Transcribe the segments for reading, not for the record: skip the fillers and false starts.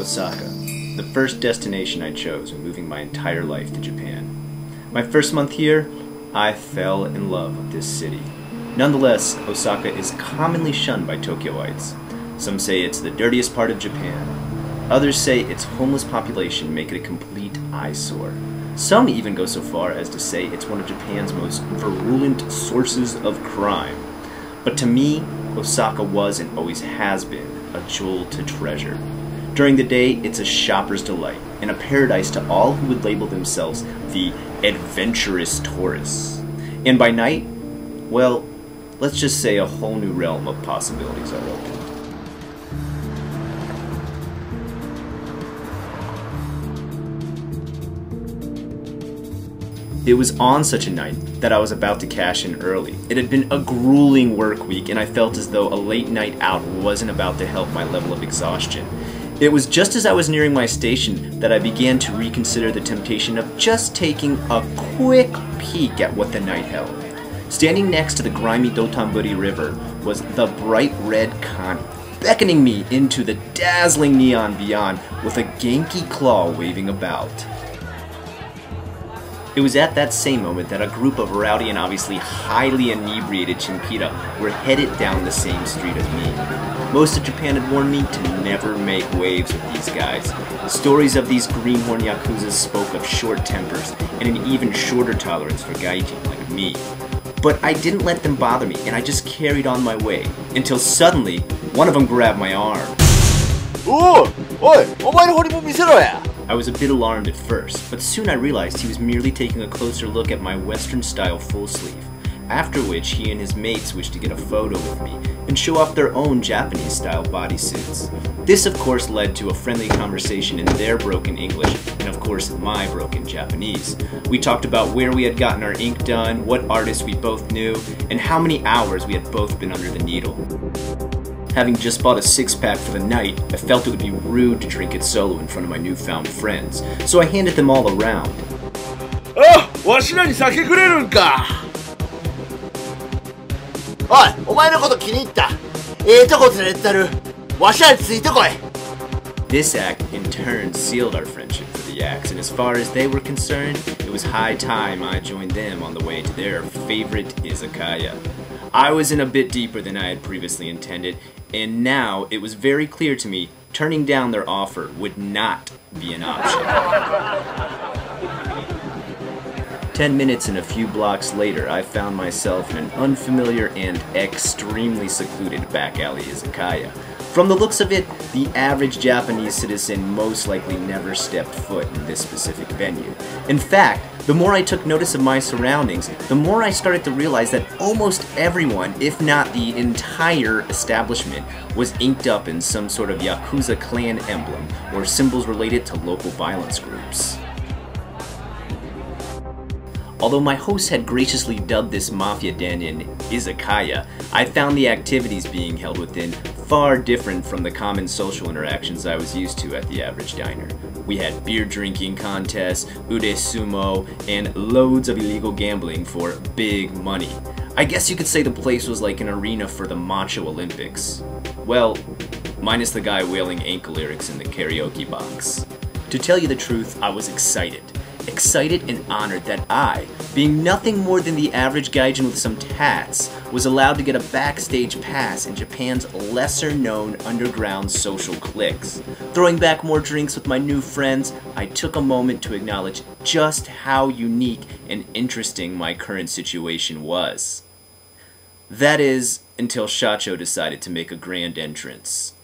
Osaka, the first destination I chose when moving my entire life to Japan. My first month here, I fell in love with this city. Nonetheless, Osaka is commonly shunned by Tokyoites. Some say it's the dirtiest part of Japan. Others say its homeless population make it a complete eyesore. Some even go so far as to say it's one of Japan's most virulent sources of crime. But to me, Osaka was and always has been a jewel to treasure. During the day, it's a shopper's delight and a paradise to all who would label themselves the adventurous tourists. And by night, well, let's just say a whole new realm of possibilities are open. It was on such a night that I was about to cash in early. It had been a grueling work week and I felt as though a late night out wasn't about to help my level of exhaustion. It was just as I was nearing my station that I began to reconsider the temptation of just taking a quick peek at what the night held. Standing next to the grimy Dotonbori River was the bright red Connie, beckoning me into the dazzling neon beyond with a Genki claw waving about. It was at that same moment that a group of rowdy and obviously highly inebriated Chimpira were headed down the same street as me. Most of Japan had warned me to never make waves with these guys. The stories of these greenhorn yakuzas spoke of short tempers and an even shorter tolerance for gaijin like me. But I didn't let them bother me and I just carried on my way, until suddenly, one of them grabbed my arm. I was a bit alarmed at first, but soon I realized he was merely taking a closer look at my Western-style full sleeve, after which he and his mates wished to get a photo with me and show off their own Japanese-style bodysuits. This of course led to a friendly conversation in their broken English and of course my broken Japanese. We talked about where we had gotten our ink done, what artists we both knew, and how many hours we had both been under the needle. Having just bought a six-pack for the night, I felt it would be rude to drink it solo in front of my newfound friends, so I handed them all around. Oh, わしらに酒くれるんか。おい、お前のこと気に入った。とこ連れてったる。わしらについてこい。This act, in turn, sealed our friendship for the Yaks, and as far as they were concerned, it was high time I joined them on the way to their favorite izakaya. I was in a bit deeper than I had previously intended, and now it was very clear to me turning down their offer would not be an option. 10 minutes and a few blocks later, I found myself in an unfamiliar and extremely secluded back alley izakaya. From the looks of it, the average Japanese citizen most likely never stepped foot in this specific venue. In fact, the more I took notice of my surroundings, the more I started to realize that almost everyone, if not the entire establishment, was inked up in some sort of Yakuza clan emblem or symbols related to local violence groups. Although my host had graciously dubbed this mafia den an izakaya, I found the activities being held within far different from the common social interactions I was used to at the average diner. We had beer drinking contests, ude sumo, and loads of illegal gambling for big money. I guess you could say the place was like an arena for the Macho Olympics. Well, minus the guy wailing ankle lyrics in the karaoke box. To tell you the truth, I was excited. Excited and honored that I, being nothing more than the average gaijin with some tats, was allowed to get a backstage pass in Japan's lesser-known underground social cliques. Throwing back more drinks with my new friends, I took a moment to acknowledge just how unique and interesting my current situation was. That is, until Shacho decided to make a grand entrance.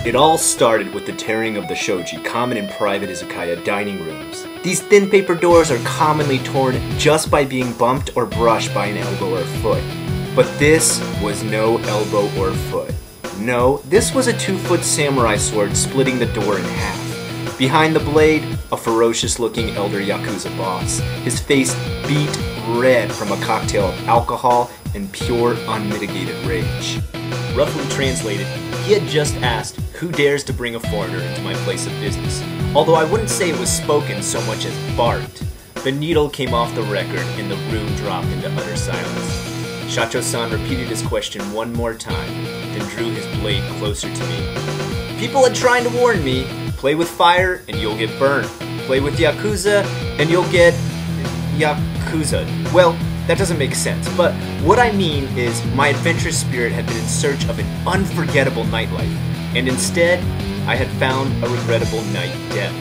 It all started with the tearing of the shoji, common in private izakaya dining rooms. These thin paper doors are commonly torn just by being bumped or brushed by an elbow or foot. But this was no elbow or foot. No, this was a 2-foot samurai sword splitting the door in half. Behind the blade, a ferocious-looking elder Yakuza boss, his face beat red from a cocktail of alcohol and pure, unmitigated rage. Roughly translated, he had just asked, "Who dares to bring a foreigner into my place of business?" Although I wouldn't say it was spoken so much as barked. The needle came off the record and the room dropped into utter silence. Shacho-san repeated his question one more time, then drew his blade closer to me. "People are trying to warn me. Play with fire and you'll get burned. Play with Yakuza and you'll get... Yakuza. Well, that doesn't make sense, but what I mean is my adventurous spirit had been in search of an unforgettable nightlife, and instead, I had found a regrettable night death.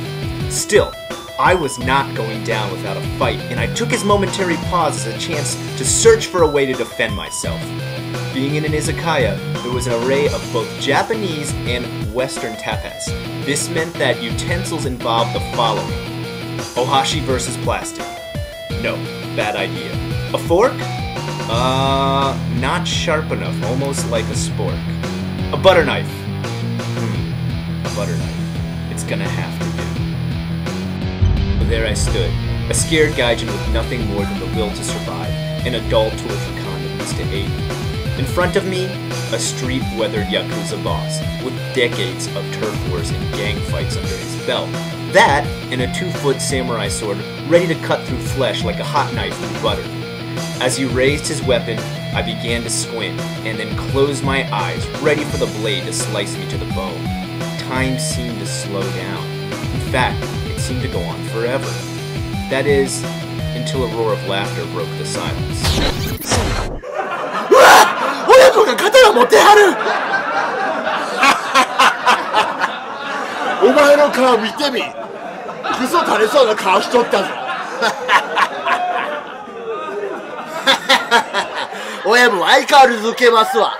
Still, I was not going down without a fight, and I took his momentary pause as a chance to search for a way to defend myself. Being in an izakaya, there was an array of both Japanese and Western tapas. This meant that utensils involved the following. Ohashi versus plastic. No, bad idea. A fork? Not sharp enough, almost like a spork. A butter knife. A butter knife. It's gonna have to do. There I stood, a scared gaijin with nothing more than the will to survive, and a dull tool for condiments to aid. In front of me, a street-weathered Yakuza boss, with decades of turf wars and gang fights under his belt. That, and a 2-foot samurai sword, ready to cut through flesh like a hot knife through butter. As he raised his weapon, I began to squint, and then closed my eyes, ready for the blade to slice me to the bone. Time seemed to slow down. In fact, it seemed to go on forever. That is, until a roar of laughter broke the silence. うわ！親子が刀持ってはるお前の顔見てみクソ垂れそうな顔しとったぞ親も相変わらずウケますわ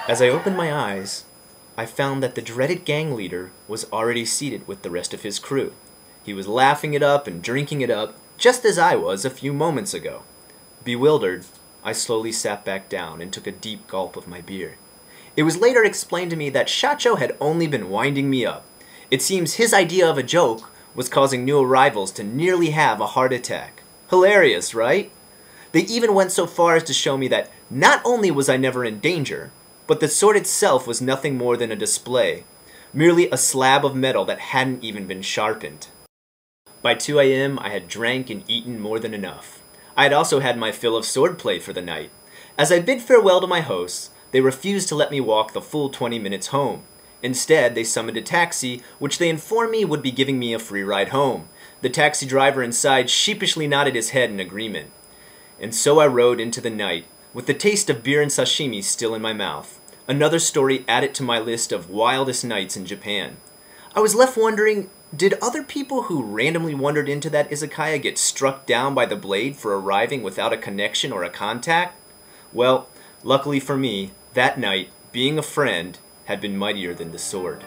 As I opened my eyes, I found that the dreaded gang leader was already seated with the rest of his crew. He was laughing it up and drinking it up, just as I was a few moments ago. Bewildered, I slowly sat back down and took a deep gulp of my beer. It was later explained to me that Shacho had only been winding me up. It seems his idea of a joke was causing new arrivals to nearly have a heart attack. Hilarious, right? They even went so far as to show me that not only was I never in danger, but the sword itself was nothing more than a display, merely a slab of metal that hadn't even been sharpened. By 2 a.m., I had drank and eaten more than enough. I had also had my fill of swordplay for the night. As I bid farewell to my hosts, they refused to let me walk the full 20 minutes home. Instead, they summoned a taxi, which they informed me would be giving me a free ride home. The taxi driver inside sheepishly nodded his head in agreement. And so I rode into the night, with the taste of beer and sashimi still in my mouth. Another story added to my list of wildest nights in Japan. I was left wondering, did other people who randomly wandered into that izakaya get struck down by the blade for arriving without a connection or a contact? Well, luckily for me, that night, being a friend, had been mightier than the sword.